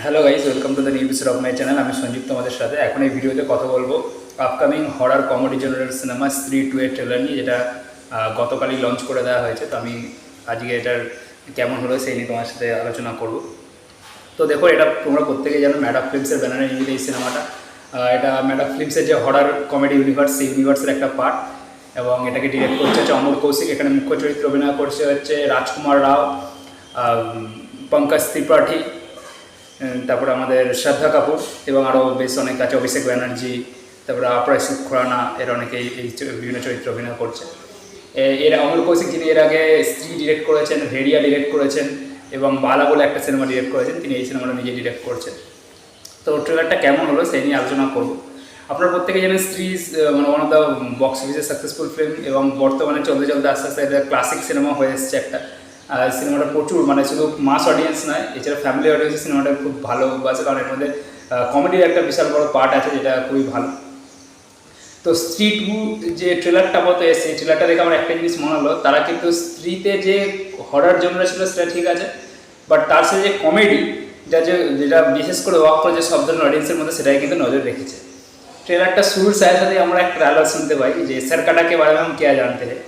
Hello guys, welcome to the new episode of my channel. আমি সঞ্জীব তোমাদের সাথে এখন এই ভিডিওতে কথা বলবো আপকামিং হরার কমেডি জেনারেল সিনেমা স্ত্রী 2 এর ট্রেলার নিয়ে, যেটা গতকালই লঞ্চ করে দেওয়া হয়েছে। তো আমি আজকে এটার কেমন হলো সেই নিয়ে তোমার সাথে আলোচনা করব। তো দেখো, এটা তোমরা প্রত্যেকেই জানো ম্যাড অফ ফিল্মসের ব্যানারে নিয়ে এই সিনেমাটা। এটা ম্যাড অফ ফিল্মসের যে হরার কমেডি ইউনিভার্স, সেই ইউনিভার্সের একটা পার্ট, এবং এটাকে ডিরেক্ট করছে হচ্ছে অমর কৌশিক। এখানে মুখ্য চরিত্র অভিনয় করছে হচ্ছে রাজকুমার রাও, পঙ্কজ ত্রিপাঠী, তারপরে আমাদের শ্রদ্ধা কাপুর, এবং আরও বেশ অনেক আছে, অভিষেক ব্যানার্জি, তারপরে অপরাজিত খুরানা, এর অনেকেই এই বিভিন্ন চরিত্র অভিনয় করছে। এর অমর কৌশিক, যিনি এর আগে স্ত্রী ডিরেক্ট করেছেন, ভেড়িয়া ডিরেক্ট করেছেন, এবং বালা বলে একটা সিনেমা ডিরেক্ট করেছেন, তিনি এই সিনেমাটা নিজে ডিরেক্ট করছেন। তো ট্রেলারটা কেমন হলো সেই নিয়ে আলোচনা করব। আপনারা প্রত্যেকে জানেন স্ত্রী মানে ওয়ান অফ দ্য বক্স অফিসের সাকসেসফুল ফিল্ম, এবং বর্তমানে চলতে চলতে আস্তে আস্তে এটা ক্লাসিক সিনেমা হয়ে এসছে একটা। সিনেমাটা প্রচুর, মানে শুধু মাস অডিয়েন্স নয়, এছাড়া ফ্যামিলি অডিয়েন্সের সিনেমাটা খুব ভালো বাজে, কারণ এর মধ্যে কমেডির একটা বিশাল বড় পার্ট আছে, যেটা খুবই ভালো। তো স্ত্রী 2 যে ট্রেলারটা মতো এসছে, এই ট্রেলারটা দেখে আমার একটা জিনিস মনে হলো, তারা কিন্তু স্ত্রীতে যে হরার জন্য ছিল সেটা ঠিক আছে, বাট তার সাথে যে কমেডি, যেটা বিশেষ করে ওয়ার্ক করে যে সব ধরনের অডিয়েন্সের মধ্যে, সেটাই কিন্তু নজর রেখেছে। ট্রেলারটা শুরুর সাথে সাথে আমরা একটা ডায়লগ শুনতে পাই যে সরকাটাকে বারে हम क्या जानते हैं।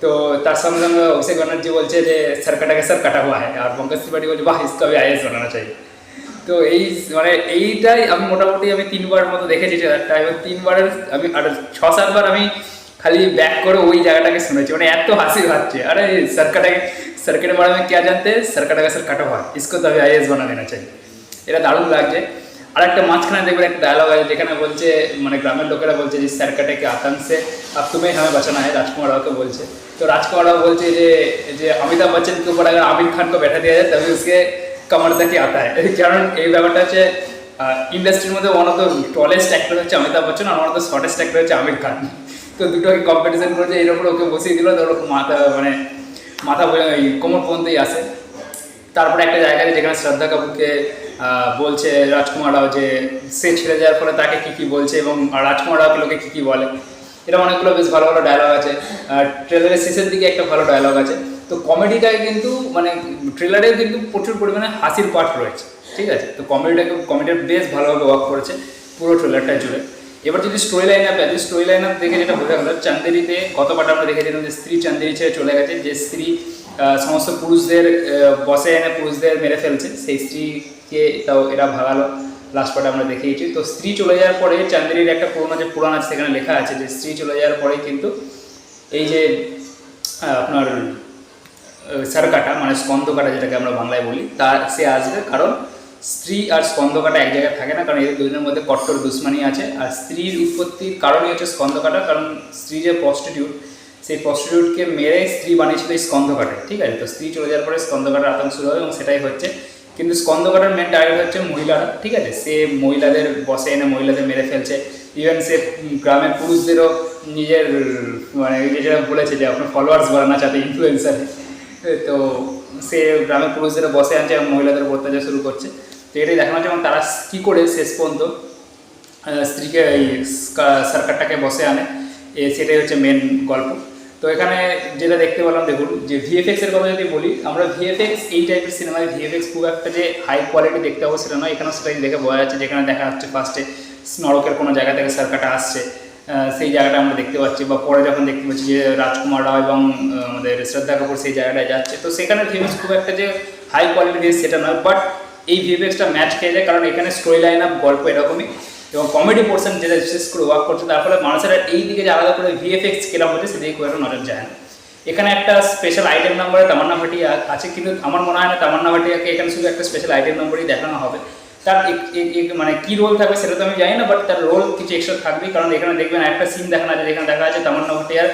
তো তার সঙ্গে সঙ্গে অভিষেক ব্যানার্জি বলছে যে সরকাটাকে স্যার কাটা হুয়া है, আর পঙ্কজ ত্রিপাঠী বলছে বাহ इसका भी आईएएस बनाना चाहिए। তো এই মানে এইটাই আমি মোটামুটি 3বার মতো দেখেছি ট্রেলারটা, এবং 3বারের আমি আর 6-7বার আমি খালি ব্যাক করে ওই জায়গাটাকে শুনেছি, মানে এত হাসি পাচ্ছে। আরে সরকারের বারে में क्या जानते हैं, সরকাটাকে স্যার কাটা हुआ है, इसको तो अभी आईएएस बना देना चाहिए। এটা দারুণ লাগছে। আর একটা মাঝখানে দেখবেন একটা ডায়লগ আছে, যেখানে বলছে, মানে গ্রামের লোকেরা বলছে যে সরকারটাকে আতঙ্ক সে अब तुम्हें हमें बचाना है, राजकुमार राव को बोलছে। तो राजकुमार राव बोलছে যে অমিতাভ বচ্চন के ऊपर अगर आमिर खान को बैठा दिया जाए तभी उसके कमर तक ही आता है। কারণ এই ব্যাপারটা হচ্ছে ইন্ডাস্ট্রির মধ্যে one of the tallest actor হচ্ছে অমিতাভ বচ্চন, আর one of the shortest actor হচ্ছে আমির খান। তো দুটোকে কম্পিটিশন করেছে, এর উপর ওকে বসিয়ে দিল, ধরো মাথা কোমর পর্যন্তই আসে। তারপরে একটা জায়গায় যেখানে শ্রদ্ধা কাপুরকে বলছে রাজকুমার রাও যে সে ছেড়ে যাওয়ার ফলে তাকে কী কী বলছে, এবং রাজকুমার রাওকে লোকে কী কী বলে, এরকম অনেকগুলো বেশ ভালো ভালো ডায়লগ আছে। ট্রেলারের শেষের দিকে একটা ভালো ডায়লগ আছে। তো কমেডিটায় কিন্তু মানে ট্রেলারে কিন্তু প্রচুর পরিমাণে হাসির পার্ট রয়েছে, ঠিক আছে। তো কমেডিটা বেশ ভালোভাবে ওয়ার্ক করেছে পুরো ট্রেলারটা জুড়ে। এবার যদি স্টোরি লাইন আপ আছে, স্টোরি লাইন আপ দেখে যেটা বোঝা গেল, চান্দেরিতে গতবার আমরা দেখেছিলাম যে স্ত্রী চান্দেরি ছেড়ে চলে গেছে, যে স্ত্রী সমস্ত পুরুষদের বসে এনে পুরুষদের মেরে ফেলছে, সেই স্ত্রীকে তাও এরা ভাগালো, লাস্ট পার্টে আমরা দেখেইছি। তো স্ত্রী চলে যাওয়ার পরে চান্দেরির একটা পুরোনো যে পুরাণ আছে, সেখানে লেখা আছে যে স্ত্রী চলে যাওয়ার পরে কিন্তু এই যে আপনার সারকাটা, মানে স্কন্দকাটা যেটাকে আমরা বাংলায় বলি, সে আসবে। কারণ স্ত্রী আর স্কন্দকাটা এক জায়গায় থাকে না, কারণ এদের দুজনের মধ্যে কট্টর দুশ্মনী আছে। আর স্ত্রীর উৎপত্তির কারণই হচ্ছে স্কন্দকাটা, কারণ স্ত্রী যে প্রস্টিটিউট, সেই প্রস্টিটিউটকে মেরে স্ত্রী বানিয়েছিল এই স্কন্দকাটে, ঠিক আছে। তো স্ত্রী চলে যাওয়ার পরে স্কন্দকাটার আতঙ্ক শুরু হবে, এবং সেটাই হচ্ছে। কিন্তু স্কন্দকাটার মেন টার্গেট হচ্ছে মহিলারা, ঠিক আছে। সে মহিলাদের বসে এনে মহিলাদের মেরে ফেলছে। ইভেন সে গ্রামের পুরুষদেরও নিজের, মানে যেটা বলেছে যে আপনার ফলোয়ার্স বাড়ানো চাতে ইনফ্লুয়েন্সার, তো সে গ্রামের পুরুষদেরও বসে আনছে এবং মহিলাদের অত্যাচার শুরু করছে। তো এটাই দেখানো হচ্ছে, এবং তারা কী করে শেষ পর্যন্ত স্ত্রীকে এই সরকারটাকে বসে আনে, সেটাই হচ্ছে মেন গল্প। তো এখানে যেটা দেখতে পেলাম, দেখুন যে ভিএফএক্সের কথা যদি বলি, আমরা ভিএফএক্স এই টাইপের সিনেমায় ভিএফএক্স খুব একটা যে হাই কোয়ালিটি দেখতে পাবো সেটা নয়। এখানে সেটাই দেখে বোঝা যাচ্ছে, যেখানে দেখা যাচ্ছে ফার্স্টে নরকের কোনো জায়গা থেকে সরকারটা আসছে, সেই জায়গাটা আমরা দেখতে পাচ্ছি, বা পরে যখন দেখতে পাচ্ছি যে রাজকুমার রাও এবং আমাদের শ্রদ্ধা কাপুর সেই জায়গাটায় যাচ্ছে। তো সেখানে ভিএফএক্স খুব একটা যে হাই কোয়ালিটি ভিএফএক্স সেটা নয়, বাট এই ভিএফএক্সটা ম্যাচ খেয়ে যায়, কারণ এখানে স্টোরি লাইন আপ গল্প এরকমই, এবং কমেডি পোর্শন যেটা বিশেষ করে ওয়ার্ক করছে। তার ফলে মানুষের এই দিকে যে আলাদা করে ভিএফএক্স কেলাম হচ্ছে, সেদিকে খুব একটা নজর যায় না। এখানে একটা স্পেশাল আইটেম নাম্বারে তামান্না ভাটিয়া আছে, কিন্তু আমার মনে হয় না তামান্না ভাটিয়াকে এখানে শুধু একটা স্পেশাল আইটেম নাম্বারই দেখানো হবে। তার মানে কী রোল থাকবে সেটা তো আমি জানি না, বাট তার রোল কিছু এক্সট্রা থাকবেই। কারণ এখানে দেখবেন একটা সিন দেখানো আছে, যেখানে দেখা যাচ্ছে তামান্না ভাটিয়ার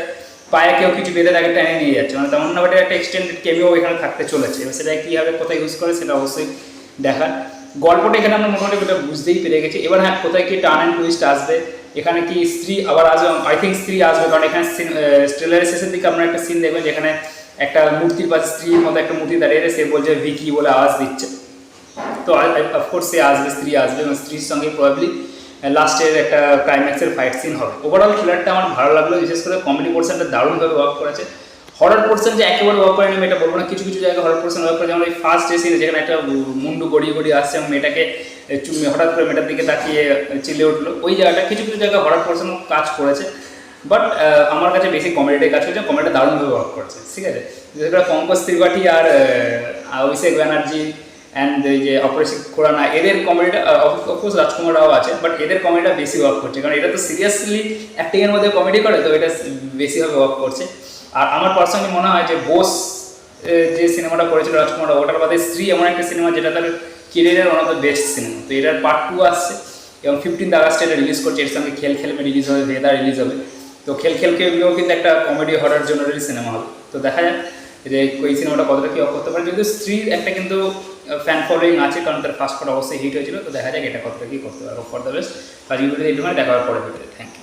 পায়ে কেউ কিছু বেঁধে তাকে টেনে নিয়ে যাচ্ছে, মানে তামান্না ভাটিয়ার একটা এক্সটেন্ডেড কেমিও এখানে থাকতে চলেছে। এবার সেটা কীভাবে কোথায় ইউজ করে সেটা অবশ্যই দেখার। গল্পটা এখানে আমরা মোটামুটি বুঝতেই পেরে গেছি। এবার হ্যাঁ, কোথায় কি টার্ন অ্যান্ড টুইস্ট আসবে, এখানে কি স্ত্রী আবার আসবে, আই থিঙ্ক স্ত্রী আসবে, কারণ এখানে ট্রেলারের শেষের দিকে আমরা একটা সিন দেখবেন, যেখানে একটা মূর্তির পাশে স্ত্রীর মতো একটা মূর্তি দাঁড়িয়ে সে বলছে ভিকি বলে আওয়াজ দিচ্ছে। তো অফকোর্স সে আসবে, স্ত্রী আসবে, এবং স্ত্রীর সঙ্গে প্রবাবলি লাস্টের একটা ক্লাইম্যাক্সের ফাইট সিন হবে। ওভারঅল ট্রেলারটা আমার ভালো লাগলো, বিশেষ করে কমেডি পোর্শনটা দারুণভাবে ওয়ার্ক করেছে। হরার পোর্শন যে একেবারে ওয়ার্ক করেনি আমি এটা বলবো না, কিছু কিছু জায়গায় হরার পোর্শন ওয়ার্ক করে, যেমন এই ফার্স্ট যে সিনে যেখানে একটা মুন্ডু গড়িয়ে গড়িয়ে আসছে এবং মেয়েটাকে হঠাৎ করে মেয়েটার দিকে তাকিয়ে চিল্লে উঠলো, ওই জায়গাটা কিছু কিছু জায়গায় হরার পোর্শন কাজ করেছে। বাট আমার কাছে বেশি কমেডিটাই কাজ করেছে, কমেডিটা দারুণভাবে ওয়ার্ক করেছে, ঠিক আছে। যেটা পঙ্কজ ত্রিপাঠী আর অভিষেক ব্যানার্জি অ্যান্ড এই যে অপরিচিত খুরানা, এদের কমেডিটা অফকোর্স রাজকুমার রাও আছে, বাট এদের কমেডিটা বেশি ওয়ার্ক করছে, কারণ এটা তো সিরিয়াসলি অ্যাক্টিংয়ের মধ্যে কমেডি করে, তো এটা বেশিভাবে ওয়ার্ক করছে। আর আমার পার্সোনালি মনে হয় যে বোস যে সিনেমাটা করেছিল রাজকুমার রাও, ওটার বাদে স্ত্রী এমন একটা সিনেমা যেটা তার কেরিয়ারের one of the best cinema. তো এটার পার্ট 2 আসছে এবং 15 আগস্টে এটা রিলিজ করছে, এর সঙ্গে খেল খেলমে রিলিজ হবে, ভেদা রিলিজ হবে। তো খেল খেলকেও কিন্তু একটা কমেডি হরার জন্যেরই সিনেমা হবে। তো দেখা যাক যে ওই সিনেমাটা কতটা কী অফ করতে পারে, কিন্তু স্ত্রীর একটা কিন্তু ফ্যান ফলোয়িং আছে, কারণ তার ফার্স্ট পার্ট অবশ্যই হিট হয়েছিল। তো দেখা যাক এটা কতটা কী করতে পারবো। ফর দ্য বেস্ট, আজকে ভিডিও এইটুখানে, দেখা হওয়ার পরে ভিডিও। Thank you.